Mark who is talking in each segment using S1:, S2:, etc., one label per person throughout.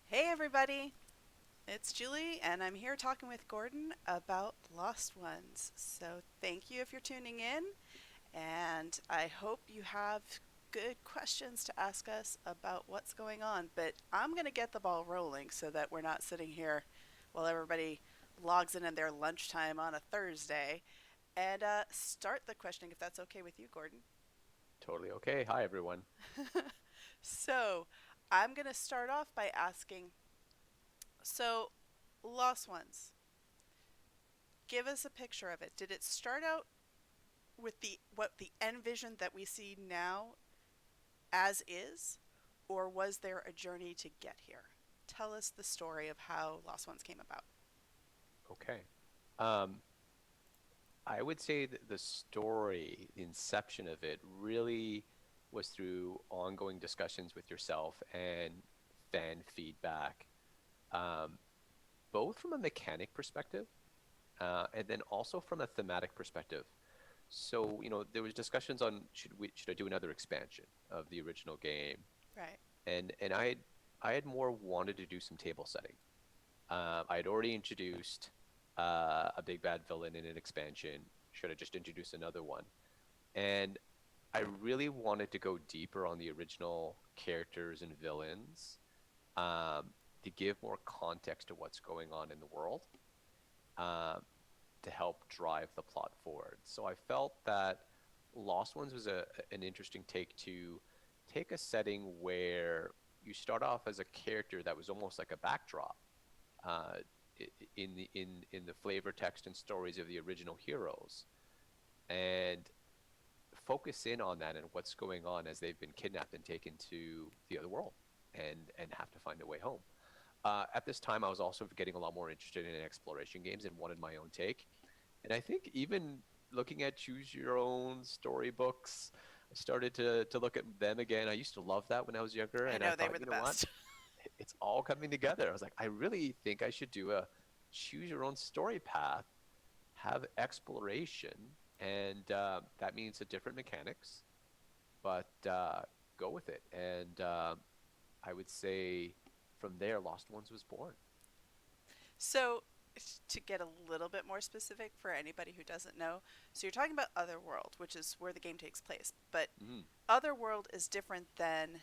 S1: Hey everybody, it's Julie, and I'm here talking with Gordon about Lost Ones. So, thank you if you're tuning in, and I hope you have good questions to ask us about what's going on. But I'm going to get the ball rolling so that we're not sitting here while everybody logs in their lunchtime on a Thursday and start the questioning if that's okay with you, Gordon.
S2: Totally okay. Hi, everyone.
S1: So, I'm going to start off by asking so, Lost Ones. Give us a picture of it. Did it start out with the end vision that we see now as is, or was there a journey to get here? Tell us the story of how Lost Ones came about.
S2: Okay. Um, I would say that the story, the inception of it, really was through ongoing discussions with yourself and fan feedback, um, both from a mechanic perspective, and then also from a thematic perspective. So, there was discussions on should I do another expansion of the original game,
S1: Right.
S2: and I had more wanted to do some table setting. I had already introduced a big bad villain in an expansion. Should have just introduced another one. And I really wanted to go deeper on the original characters and villains, um, to give more context to what's going on in the world, um, to help drive the plot forward. So I felt that Lost Ones was an interesting take to take a setting where you start off as a character that was almost like a backdrop, uh, in the flavor text and stories of the original heroes, and focus in on that and what's going on as they've been kidnapped and taken to the other world and have to find a way home. At this time, I was also getting a lot more interested in exploration games and wanted my own take. And I think even looking at choose your own storybooks, I started to look at them again. I used to love that when I was younger,
S1: I
S2: and I
S1: know they
S2: thought,
S1: were
S2: you
S1: the
S2: know what?
S1: best.
S2: It's all coming together. I was like, I really think I should do a choose your own story path, have exploration, and that means a different mechanics, but go with it. And I would say from there, Lost Ones was born.
S1: So, to get a little bit more specific for anybody who doesn't know, so you're talking about Otherworld, which is where the game takes place, but
S2: Mm.
S1: Otherworld is different than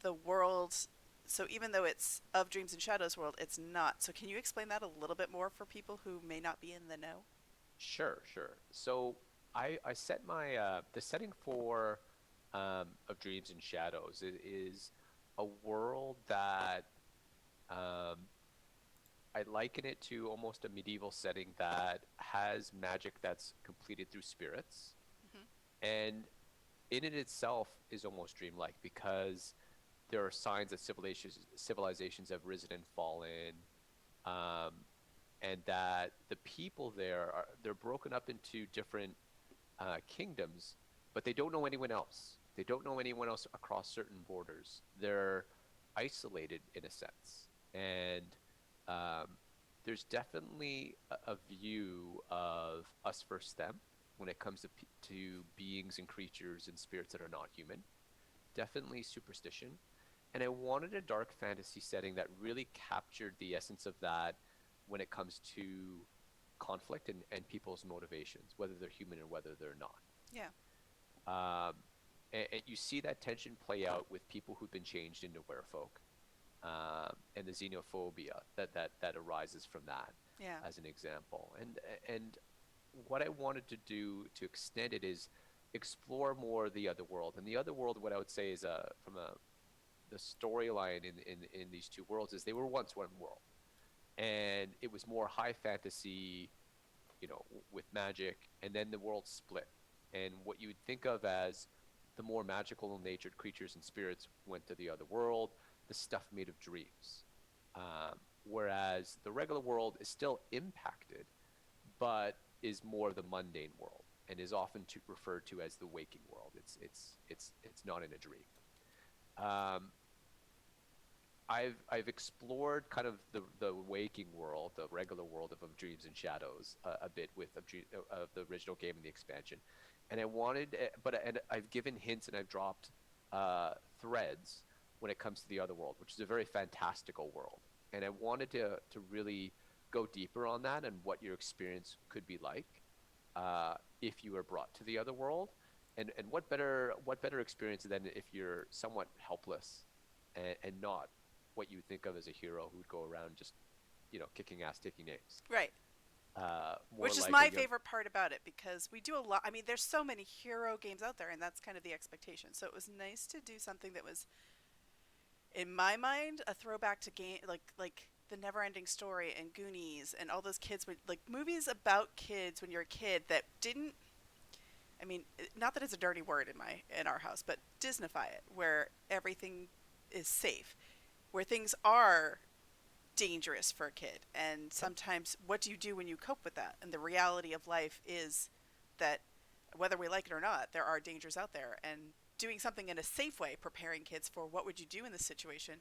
S1: the world. So even though it's of Dreams and Shadows world, it's not. So can you explain that a little bit more for people who may not be in the know?
S2: Sure, sure. So I set my the setting for of Dreams and Shadows is a world that um, I liken it to almost a medieval setting that has magic that's completed through spirits,
S1: Hmm.
S2: and in it itself is almost dreamlike because there are signs that civilizations have risen and fallen, um, and that the people there are they're broken up into different kingdoms, but they don't know anyone else. They don't know anyone else across certain borders. They're isolated in a sense, and um, there's definitely a view of us versus them when it comes to beings and creatures and spirits that are not human. Definitely superstition. And I wanted a dark fantasy setting that really captured the essence of that when it comes to conflict and people's motivations, whether they're human or whether they're not.
S1: Yeah.
S2: Um, and you see that tension play out with people who've been changed into werefolk, and the xenophobia that arises from that,
S1: Yeah.
S2: as an example. And what I wanted to do to extend it is explore more the other world. And the other world, what I would say is from a the storyline in these two worlds is they were once one world, and it was more high fantasy, with magic, and then the world split, and what you would think of as the more magical natured creatures and spirits went to the other world, the stuff made of dreams, whereas the regular world is still impacted, but is more the mundane world and is often referred to as the waking world. It's not in a dream. Um, I've explored kind of the waking world, the regular world of Dreams and Shadows, a bit with of the original game and the expansion, and I wanted, and I've given hints and I've dropped threads when it comes to the other world, which is a very fantastical world, and I wanted to really go deeper on that and what your experience could be like if you were brought to the other world, and what better experience than if you're somewhat helpless and not what you would think of as a hero who'd go around just, kicking ass, taking names.
S1: Right.
S2: More
S1: Which is
S2: like a
S1: my
S2: young,
S1: favorite part about it because we do a lot. I mean, there's so many hero games out there, and that's kind of the expectation. So it was nice to do something that was, in my mind, a throwback to game like the Never-Ending Story and Goonies and all those kids with like movies about kids when you're a kid that didn't. I mean, not that it's a dirty word in our house, but Disneyfy it, where everything is safe, where things are dangerous for a kid. And
S2: yep,
S1: sometimes, what do you do when you cope with that? And the reality of life is that whether we like it or not, there are dangers out there. And doing something in a safe way, preparing kids for what would you do in this situation,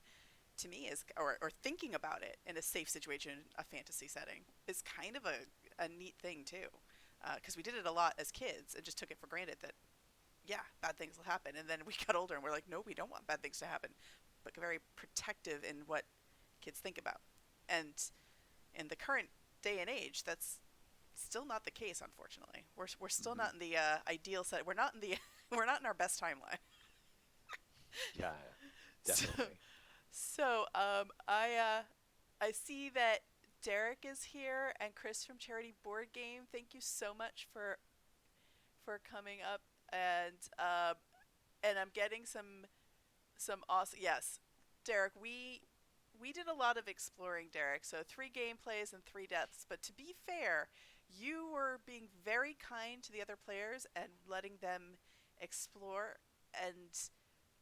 S1: to me is, or thinking about it in a safe situation, a fantasy setting, is kind of a neat thing too. Because we did it a lot as kids and just took it for granted that, yeah, bad things will happen. And then we got older and we're like, no, we don't want bad things to happen. But very protective in what kids think about. And in the current day and age, that's still not the case, unfortunately. We're still
S2: hmm
S1: not in the ideal set. We're not in the we're not in our best timeline.
S2: yeah,
S1: So
S2: definitely.
S1: I see that Derek is here and Chris from Charity Board Game. Thank you so much for coming up and I'm getting some awesome, yes, Derek. We did a lot of exploring, Derek. So 3 gameplays and 3 deaths. But to be fair, you were being very kind to the other players and letting them explore. And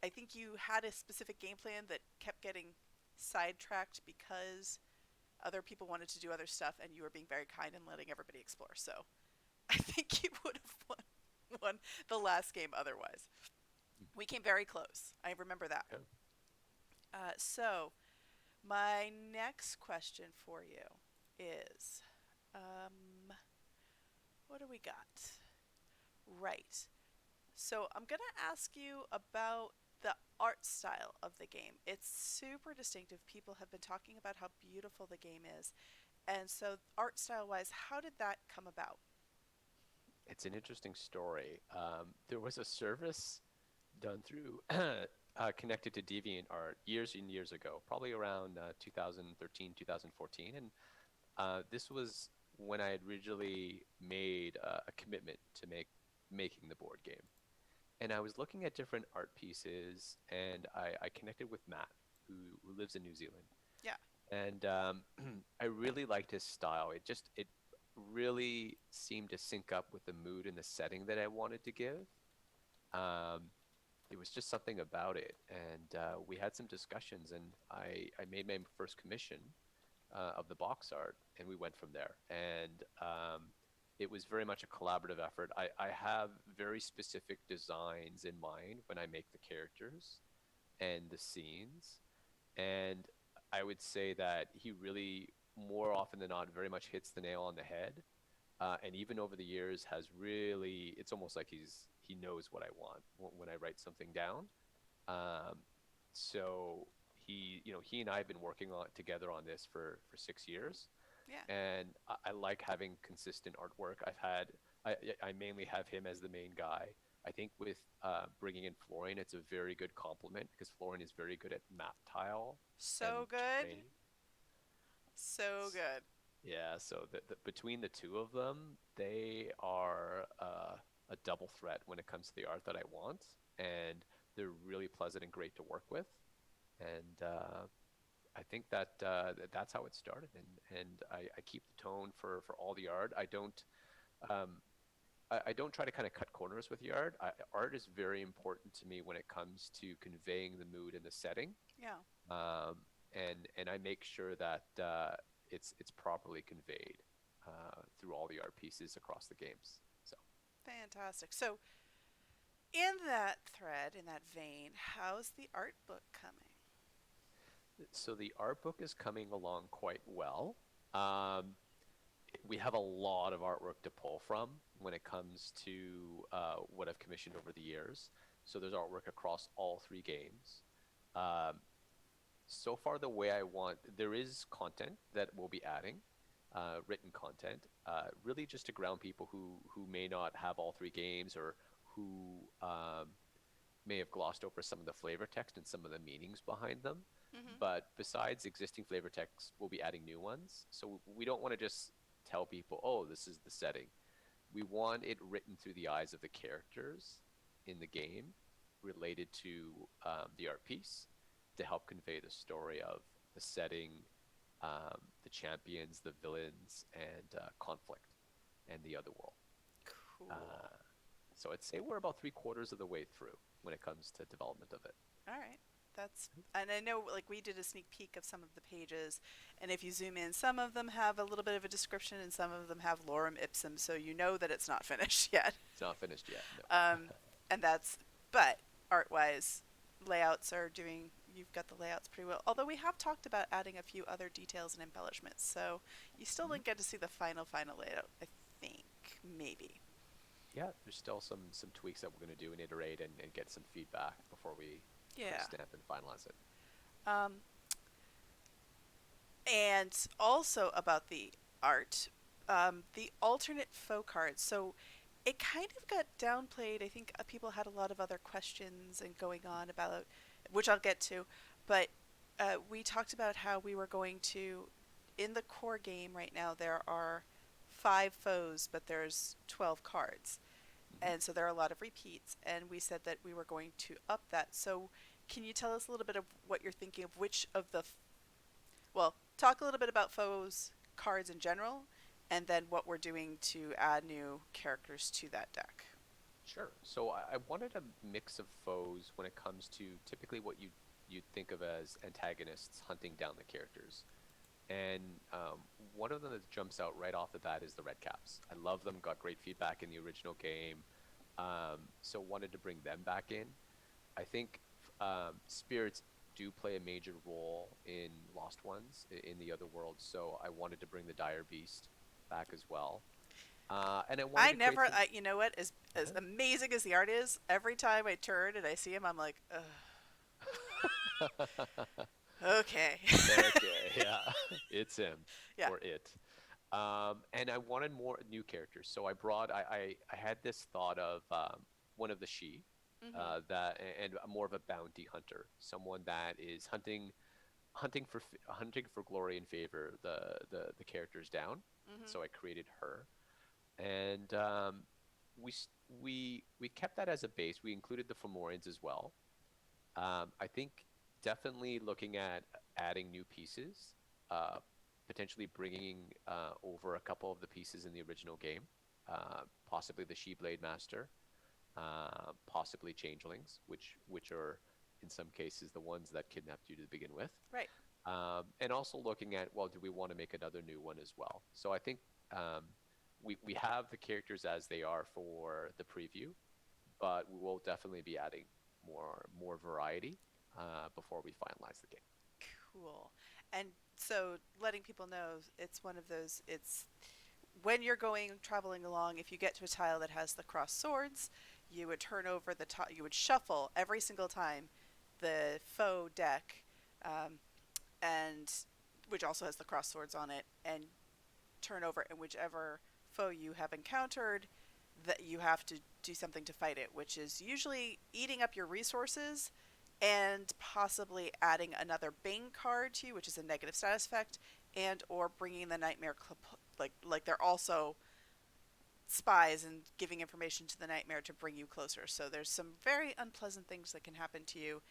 S1: I think you had a specific game plan that kept getting sidetracked because other people wanted to do other stuff, and you were being very kind and letting everybody explore. So I think you would have won the last game otherwise. We came very close. I remember that.
S2: Yeah.
S1: So my next question for you is, um, what do we got? Right. So I'm gonna ask you about the art style of the game. It's super distinctive. People have been talking about how beautiful the game is. And so, art style wise, how did that come about?
S2: It's an interesting story. There was a service done through connected to DeviantArt years and years ago, probably around 2013, 2014, and this was when I had originally made a commitment to making the board game. And I was looking at different art pieces, and I connected with Matt, who lives in New Zealand,
S1: Yeah.
S2: and I really liked his style. It really seemed to sync up with the mood and the setting that I wanted to give. Um, it was just something about it, and we had some discussions, and I made my first commission of the box art, and we went from there. And it was very much a collaborative effort. I have very specific designs in mind when I make the characters and the scenes, and I would say that he really, more often than not, very much hits the nail on the head. And even over the years, has really, it's almost like he knows what I want when I write something down. Um, so he and I have been working on together on this for 6 years,
S1: Yeah.
S2: and I like having consistent artwork. I mainly have him as the main guy. I think with bringing in Florian, it's a very good complement because Florian is very good at map tile
S1: So
S2: and
S1: good.
S2: terrain.
S1: So
S2: S-
S1: good.
S2: Yeah, so between the two of them, they are a double threat when it comes to the art that I want, and they're really pleasant and great to work with. And I think that that's how it started, and I keep the tone for all the art. Um, I don't try to kind of cut corners with the art. Art is very important to me when it comes to conveying the mood and the setting,
S1: Yeah.
S2: and I make sure that it's properly conveyed through all the art pieces across the games. So.
S1: Fantastic. So, in that thread, in that vein, how's the art book coming?
S2: So the art book is coming along quite well. Um, we have a lot of artwork to pull from when it comes to what I've commissioned over the years. So there's artwork across all three games. Um, so far, the way I want, there is content that we'll be adding, written content, really just to ground people who may not have all three games or who may have glossed over some of the flavor text and some of the meanings behind them.
S1: Mm-hmm.
S2: But besides existing flavor text, we'll be adding new ones. So we don't want to just tell people, oh, this is the setting. We want it written through the eyes of the characters in the game related to the art piece to help convey the story of the setting, the champions, the villains, and conflict and the other world.
S1: Cool.
S2: Uh, so I'd say we're about 3/4 of the way through when it comes to development of it.
S1: All right. That's, and I know like we did a sneak peek of some of the pages, and if you zoom in, some of them have a little bit of a description and some of them have lorem ipsum, so you know that it's not finished yet.
S2: It's not finished yet, no.
S1: Um, and that's, but art wise, layouts are doing, you've got the layouts pretty well. Although we have talked about adding a few other details and embellishments, so you still
S2: Mhm.
S1: don't get to see the final layout, I think. Maybe.
S2: Yeah, there's still some tweaks that we're going to do and iterate and get some feedback before we put a
S1: Yeah.
S2: stamp and finalize it.
S1: Um, and also about the art, the alternate faux cards. So it kind of got downplayed. I think people had a lot of other questions and going on about, which I'll get to, but we talked about how we were going to, in the core game right now, there are 5 foes, but there's 12 cards.
S2: Hmm.
S1: And so there are a lot of repeats. And we said that we were going to up that. So can you tell us a little bit of what you're thinking of which of the, well, talk a little bit about foes cards in general, and then what we're doing to add new characters to that deck.
S2: Sure. So I wanted a mix of foes when it comes to typically what you'd think of as antagonists hunting down the characters. And one of them that jumps out right off the bat is the Red Caps. I love them, got great feedback in the original game, so wanted to bring them back in. I think spirits do play a major role in Lost Ones in the other worlds, so I wanted to bring the Dire Beast back as well. And I wanted
S1: I
S2: to create
S1: never,
S2: some.
S1: I, you know what, as amazing as the art is, every time I turn and I see him, I'm like, ugh. Okay.
S2: Okay, yeah, it's him
S1: Yeah.
S2: or it. And I wanted more new characters, so I had this thought of one of the Shi,
S1: Mhm.
S2: and more of a bounty hunter, someone that is hunting for glory and favor the characters down.
S1: Mhm.
S2: So I created her, and we kept that as a base. We included the Fomorians as well. I think definitely looking at adding new pieces, uh, potentially bringing over a couple of the pieces in the original game, possibly the She-Blade Master, possibly Changelings, which are in some cases the ones that kidnapped you to begin with,
S1: Right.
S2: and also looking at, well, do we want to make another new one as well? So I think we have the characters as they are for the preview, but we will definitely be adding more variety before we finalize the game.
S1: Cool. And so letting people know it's one of those it's when you're going traveling along, if you get to a tile that has the crossed swords, you would turn over the top, you would shuffle every single time the foe deck, um, and which also has the crossed swords on it, and turn over, and whichever foe you have encountered, that you have to do something to fight it, which is usually eating up your resources and possibly adding another Bane card to you, which is a negative status effect, and or bringing the nightmare like they're also spies and giving information to the nightmare to bring you closer. So there's some very unpleasant things that can happen to you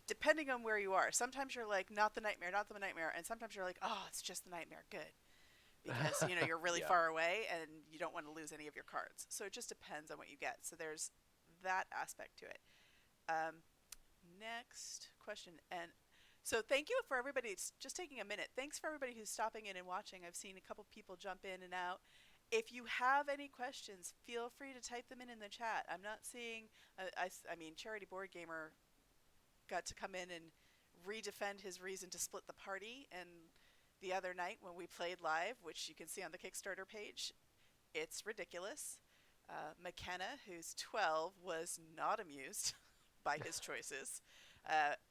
S1: depending on where you are. Sometimes you're like, not the nightmare, not the nightmare, and sometimes you're like, oh, it's just the nightmare. Good. Because you're really
S2: Yeah.
S1: far away and you don't want to lose any of your cards. So it just depends on what you get. So there's that aspect to it. Um, Next question, and so thank you for everybody. It's just taking a minute. Thanks for everybody who's stopping in and watching. I've seen a couple people jump in and out. If you have any questions, feel free to type them in the chat. I'm not seeing. I mean, Charity Board Gamer got to come in and redefend his reason to split the party. And the other night when we played live, which you can see on the Kickstarter page, it's ridiculous. McKenna, who's 12, was not amused by his choices.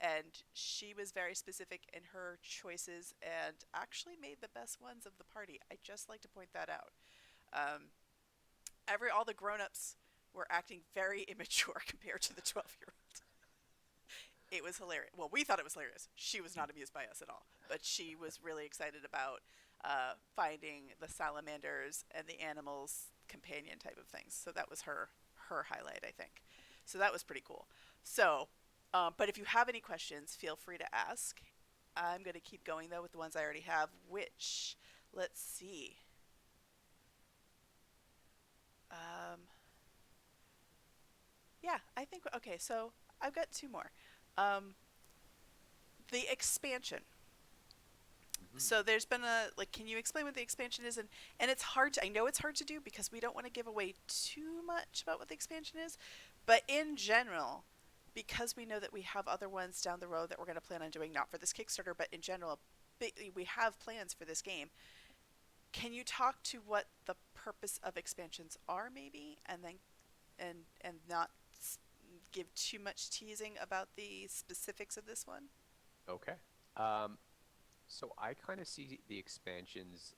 S1: And she was very specific in her choices and actually made the best ones of the party. I just like to point that out. Um, all the grown-ups were acting very immature compared to the 12-year-old. It was hilarious. Well, we thought it was hilarious. She was not amused by us at all, but she was really excited about finding the salamanders and the animals companion type of things. So that was her highlight, I think. So that was pretty cool. So, but if you have any questions, feel free to ask. I'm going to keep going though with the ones I already have. Which, let's see. Um, yeah, I think okay. So I've got two more. Um, the expansion.
S2: Mhm.
S1: So there's been a like, can you explain what the expansion is? And it's hard to, I know it's hard to do because we don't want to give away too much about what the expansion is, but in general, because we know that we have other ones down the road that we're going to plan on doing, not for this Kickstarter, but in general, we have plans for this game. Can you talk to what the purpose of expansions are, maybe, and then and not give too much teasing about the specifics of this one?
S2: Okay. Um, so I kind of see the expansions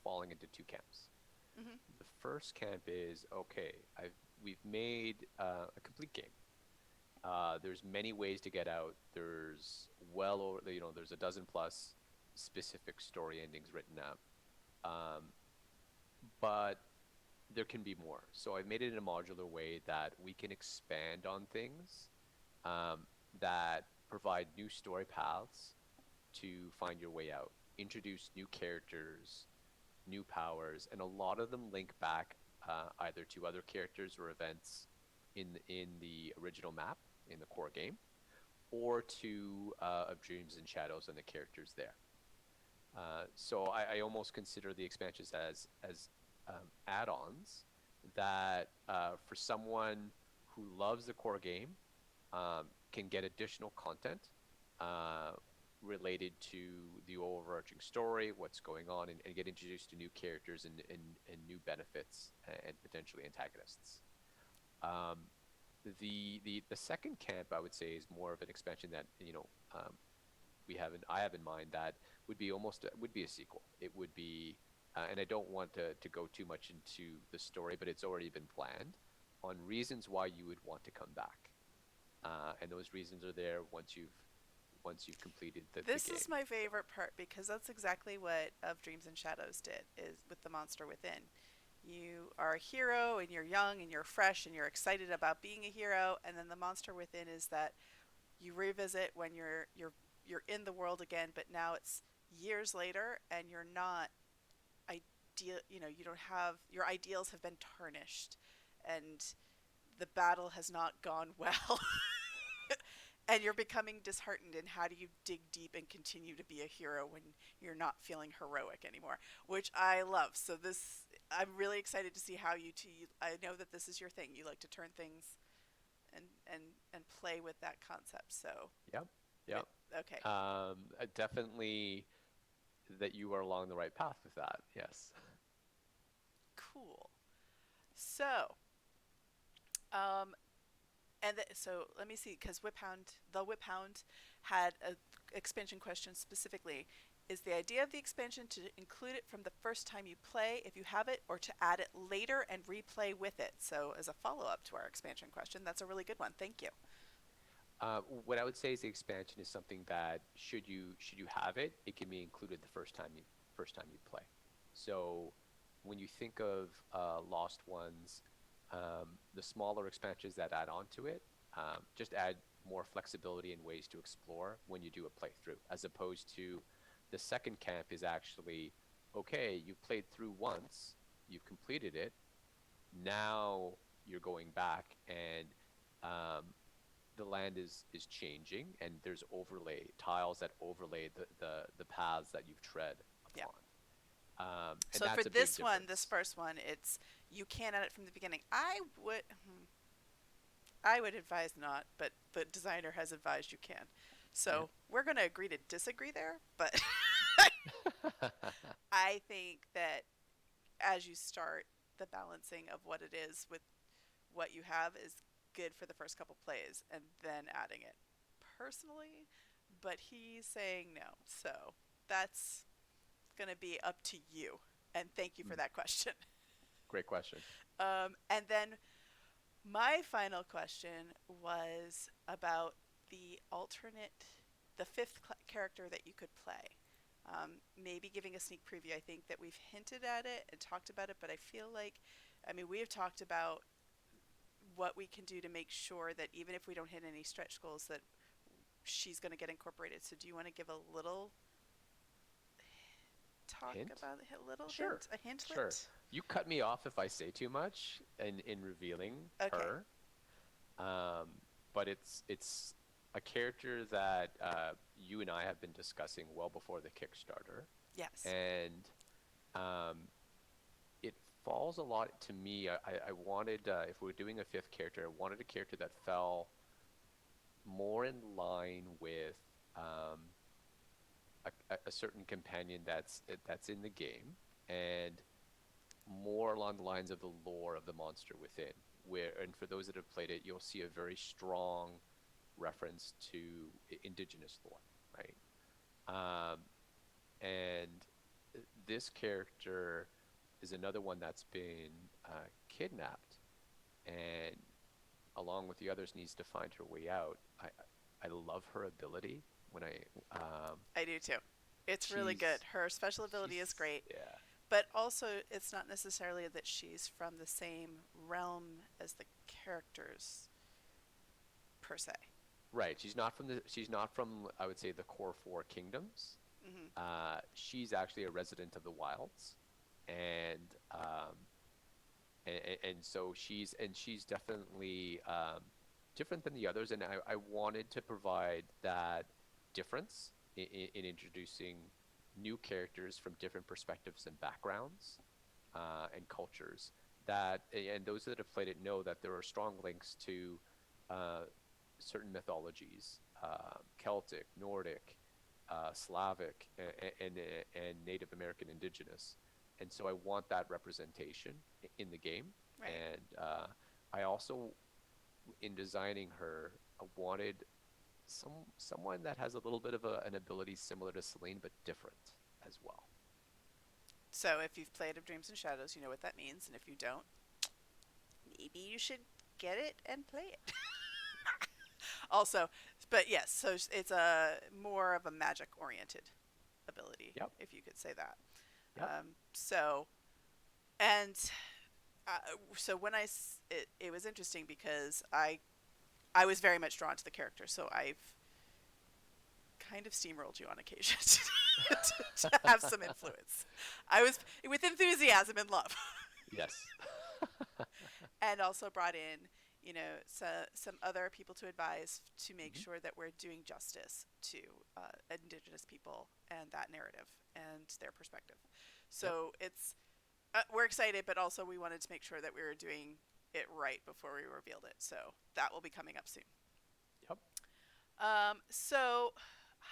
S2: falling into two camps.
S1: Mm-hmm.
S2: The first camp is okay. We've made a complete game. There's many ways to get out. There's well over, there's a dozen plus specific story endings written out. Um, but there can be more. So I've made it in a modular way that we can expand on things um, that provide new story paths to find your way out, introduce new characters, new powers, and a lot of them link back either to other characters or events in the original map in the core game, or to of Dreams and Shadows and the characters there. So I almost consider the expansions as add-ons that for someone who loves the core game can get additional content uh, related to the overarching story, what's going on, and get introduced to new characters and new benefits and potentially antagonists. Um, The second camp, I would say, is more of an expansion that, I have in mind that would be would be a sequel. It would be, and I don't want to go too much into the story, but it's already been planned on reasons why you would want to come back. And those reasons are there once you've completed the
S1: This is
S2: game.
S1: my favorite part because that's exactly what Of Dreams and Shadows did is with the monster within. You are a hero and you're young and you're fresh and you're excited about being a hero, and then the monster within is that you revisit when you're in the world again, but now it's years later and you're not ideal, you don't have your ideals have been tarnished and the battle has not gone well. And you're becoming disheartened, and how do you dig deep and continue to be a hero when you're not feeling heroic anymore, which I love. So this, I'm really excited to see how you two, I know that this is your thing, you like to turn things and play with that concept. So
S2: Yep, yep.
S1: okay,
S2: Definitely that you are along the right path with that. Yes.
S1: cool. So um so let me see, because Whip Hound had a expansion question specifically. Is the idea of the expansion to include it from the first time you play, if you have it, or to add it later and replay with it? So, as a follow up to our expansion question, that's a really good one. Thank you.
S2: What I would say is the expansion is something that should you have it, it can be included the first time you play. So when you think of Lost Ones, the smaller expansions that add on to it just add more flexibility and ways to explore when you do a playthrough, as opposed to the second camp is actually okay. You've played through once, you've completed it. Now you're going back and um, the land is changing and there's overlay tiles that overlay the paths that you've tread
S1: Yeah.
S2: upon. And
S1: So, for
S2: that's a big
S1: this one, this
S2: difference.
S1: first one, it's you can add it from the beginning. I would advise not, but the designer has advised you can.
S2: Yeah.
S1: So, we're going to agree to disagree there, but I think that as you start, the balancing of what it is with what you have is good for the first couple plays and then adding it personally, but he's saying no. So that's going to be up to you. And thank you for
S2: Mm,
S1: that question.
S2: great question.
S1: And then my final question was about the alternate, the fifth character that you could play. Maybe giving a sneak preview. I think that we've hinted at it and talked about it, but I feel like, I mean, we have talked about what we can do to make sure that even if we don't hit any stretch goals, that she's going to get incorporated. So, do you want to give a little talk
S2: Hint?
S1: about a little
S2: Sure.
S1: hint, a
S2: Sure.
S1: hintlet?
S2: You cut me off if I say too much in revealing
S1: Okay.
S2: her. Um, but it's a character that you and I have been discussing well before the Kickstarter,
S1: Yes.
S2: and um, it falls a lot to me. I wanted, if we're doing a fifth character, I wanted a character that fell more in line with um, a certain companion that's in the game, and more along the lines of the lore of the monster within. And for those that have played it, you'll see a very strong reference to indigenous lore, right? Um, and this character is another one that's been kidnapped, and along with the others, needs to find her way out. I love her ability when
S1: I do too. It's really good.
S2: she's
S1: Her special ability is
S2: she's
S1: great,
S2: yeah.
S1: but also it's not necessarily that she's from the same realm as the characters per se.
S2: Right. She's not from, I would say, the core four kingdoms.
S1: Hmm.
S2: She's actually a resident of the wilds, and so she's definitely different than the others. And I wanted to provide that difference in introducing new characters from different perspectives and backgrounds and cultures. And those that have played it know that there are strong links to uh, certain mythologies, Celtic, Nordic, Slavic, and Native American indigenous. And so I want that representation in the game.
S1: Right.
S2: And I also in designing her, I wanted someone that has a little bit of an ability similar to Celine, but different as well.
S1: So if you've played Of Dreams and Shadows, you know what that means, and if you don't, maybe you should get it and play it. Also, but yes, so it's a more of a magic oriented ability,
S2: Yep.
S1: if you could say that.
S2: Yep.
S1: So and uh, so when it was interesting because I was very much drawn to the character, so I've kind of steamrolled you on occasion to have some influence. I was with enthusiasm and love,
S2: Yes.
S1: and also brought in, some other people to advise to make
S2: Hmm.
S1: sure that we're doing justice to Indigenous people and that narrative and their perspective.
S2: Yep.
S1: So we're excited, but also we wanted to make sure that we were doing it right before we revealed it. So that will be coming up soon.
S2: Yep.
S1: So,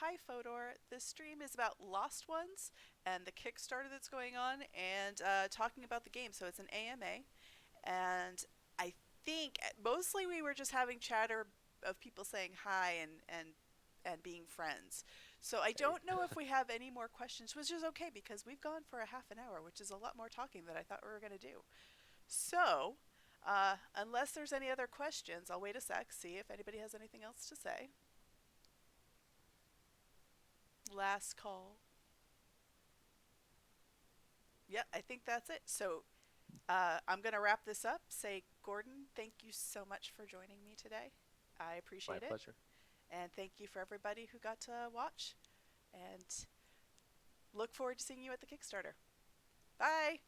S1: hi Fodor. This stream is about Lost Ones and the Kickstarter that's going on, and talking about the game. So it's an AMA, and I think mostly we were just having chatter of people saying hi and being friends. So I
S2: Hey.
S1: don't know if we have any more questions, which is okay because we've gone for a half an hour, which is a lot more talking than I thought we were going to do. So, unless there's any other questions, I'll wait a sec, see if anybody has anything else to say. Last call. Yeah, I think that's it. So I'm going to wrap this up. Say, Gordon, thank you so much for joining me today. I
S2: My
S1: appreciate it.
S2: pleasure.
S1: And thank you for everybody who got to watch. And look forward to seeing you at the Kickstarter. Bye.